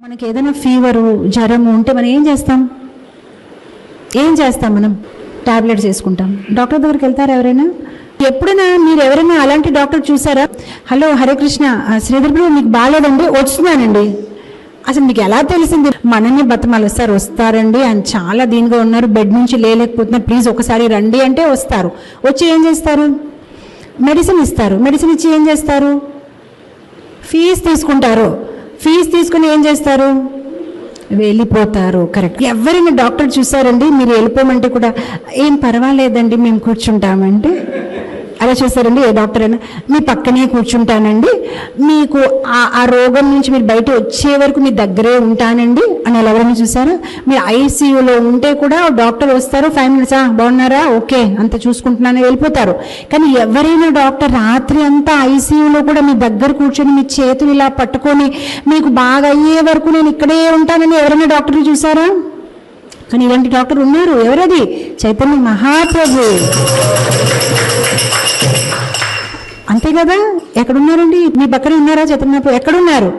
మనకి ఏదైనా ఫీవరు జ్వరము ఉంటే మనం ఏం చేస్తాం మనం టాబ్లెట్స్ వేసుకుంటాం. డాక్టర్ దగ్గరికి వెళ్తారా ఎవరైనా? ఎప్పుడైనా మీరు ఎవరైనా అలాంటి డాక్టర్ చూసారా? హలో హరే కృష్ణ, శ్రీధర్ బ్రో మీకు బాగాలేదండి, వస్తున్నానండి. అసలు మీకు ఎలా తెలిసింది? మనల్ని బతమాలు సార్ వస్తారండి, ఆయన చాలా దీనిగా ఉన్నారు, బెడ్ నుంచి లేలేకపోతున్నారు, ప్లీజ్ ఒకసారి రండి అంటే వస్తారు. వచ్చి ఏం చేస్తారు? మెడిసిన్ ఇస్తారు. మెడిసిన్ ఇచ్చి ఏం చేస్తారు? ఫీజు తీసుకుంటారు. ఫీజు తీసుకుని ఏం చేస్తారు? వెళ్ళిపోతారు. కరెక్ట్. ఎవరైనా డాక్టర్ చూసారండి మీరు వెళ్ళిపోమంటే కూడా ఏం పర్వాలేదండి మేము కూర్చుంటామంటే అలా చూసారండి? ఏ డాక్టర్ అయినా మీ పక్కనే కూర్చుంటానండి, మీకు ఆ రోగం నుంచి మీరు బయట వచ్చే వరకు మీ దగ్గరే ఉంటానండి అని అలా ఎవరైనా చూసారా? మీరు ఐసీయూలో ఉంటే కూడా డాక్టర్ వస్తారు, 5 minutes బాగున్నారా, ఓకే అంత చూసుకుంటున్నాను వెళ్ళిపోతారు. కానీ ఎవరైనా డాక్టర్ రాత్రి అంతా ఐసీయూలో కూడా మీ దగ్గర కూర్చొని మీ చేతులు ఇలా పట్టుకొని మీకు బాగా అయ్యే వరకు నేను ఇక్కడే ఉంటానని ఎవరైనా డాక్టర్ని చూసారా? కానీ ఇలాంటి డాక్టర్ ఉన్నారు. ఎవరది? చైతన్య మహాప్రభు. అంతే కదా? ఎక్కడున్నారండి? మీ పక్కన ఉన్నారా చైతన్య ప్రభు? ఎక్కడున్నారు?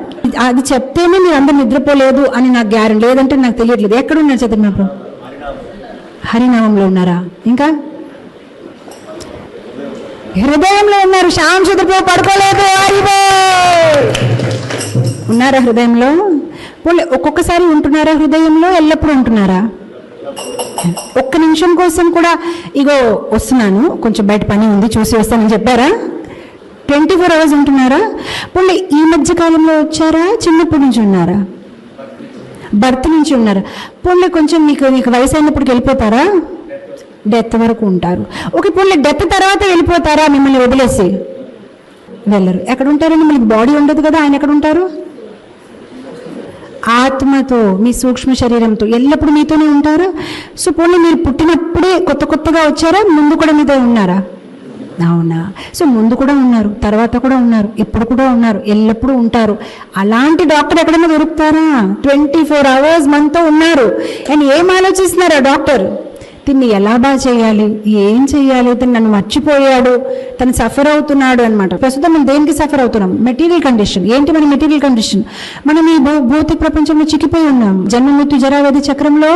అది చెప్తేనే మీరు అందరు నిద్రపోలేదు అని నాకు గ్యారెంటీ, లేదంటే నాకు తెలియట్లేదు. ఎక్కడున్నారు చైతన్య ప్రభు? హరినామంలో ఉన్నారా? ఇంకా హృదయంలో ఉన్నారు. శ్యామ్ సుందర్ ప్రభు పడుకోలేదు. ఉన్నారా హృదయంలో? ఒక్కొక్కసారి ఉంటున్నారా హృదయంలో? ఎల్లప్పుడూ ఉంటున్నారా? ఒక్క నిమిషం కోసం కూడా ఇగో వస్తున్నాను, కొంచెం బయట పని ఉంది చూసి వస్తానని చెప్పారా? 24 hours ఉంటున్నారా? పోనీ ఈ మధ్య కాలంలో వచ్చారా? చిన్నప్పటి నుంచి ఉన్నారా? బర్త్ నుంచి ఉన్నారా? పోనీ కొంచెం మీకు వయసు అయినప్పటికి వెళ్ళిపోతారా? డెత్ వరకు ఉంటారు. ఓకే, పోనీ డెత్ తర్వాత వెళ్ళిపోతారా? మిమ్మల్ని వదిలేసి వెళ్ళరు. ఎక్కడ ఉంటారండి? మీకు బాడీ ఉండదు కదా, ఆయన ఎక్కడ ఉంటారు? ఆత్మతో, మీ సూక్ష్మ శరీరంతో ఎల్లప్పుడూ మీతోనే ఉంటారా? సో పోనీ మీరు పుట్టినప్పుడే కొత్తగా వచ్చారా? ముందు కూడా మీతో ఉన్నారా? అవునా? సో ముందు కూడా ఉన్నారు, తర్వాత కూడా ఉన్నారు, ఇప్పుడు కూడా ఉన్నారు, ఎల్లప్పుడూ ఉంటారు. అలాంటి డాక్టర్ ఎక్కడైనా దొరుకుతారా? 24 hours మనతో ఉన్నారు. అండ్ ఏం ఆలోచిస్తున్నారు ఆ డాక్టర్? తిన్ని ఎలా బాగా చేయాలి, ఏం చేయాలి, తను నన్ను మర్చిపోయాడు, తను సఫర్ అవుతున్నాడు అనమాట. ప్రస్తుతం మనం దేనికి సఫర్ అవుతున్నాం? Material condition. ఏంటి మన మెటీరియల్ కండిషన్? మనం ఈ భౌతిక ప్రపంచంలో చిక్కిపోయి ఉన్నాం, జన్మ మృత్యు జరావ్యాధి చక్రంలో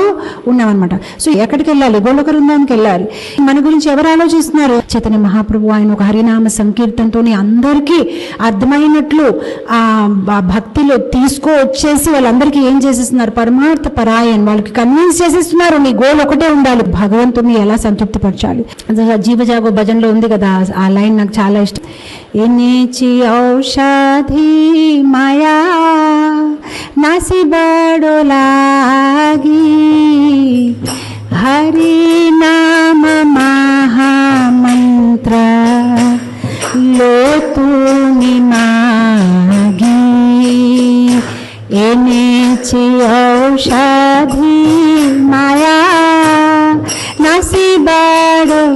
ఉన్నాం అనమాట. సో ఎక్కడికి వెళ్ళాలి? గోలోక వృందానికి వెళ్ళాలి. మన గురించి ఎవరు ఆలోచిస్తున్నారు? చైతన్య మహాప్రభు ఆయన ఒక హరినామ సంకీర్తనతో అందరికీ అర్థమైనట్లు ఆ భక్తిలో తీసుకొచ్చేసి వాళ్ళందరికీ ఏం చేసేస్తున్నారు? పరమార్థ పరాయణ, వాళ్ళకి కన్విన్స్ చేసేస్తున్నారు నీ గోల్ ఒకటే ఉండాలి, భగవంతుని ఎలా సంతృప్తిపరచాలి. జీవజాగో భజనలో ఉంది కదా ఆ లైన్, నాకు చాలా ఇష్టం. ఎన్నిచి ఔషధి మాయా నాసి బడోలాగి హరి నామ మహామంత్ర లోతుని మాగి ఎన్నిచి ఔషధి మాయా నాసి బడోలాగి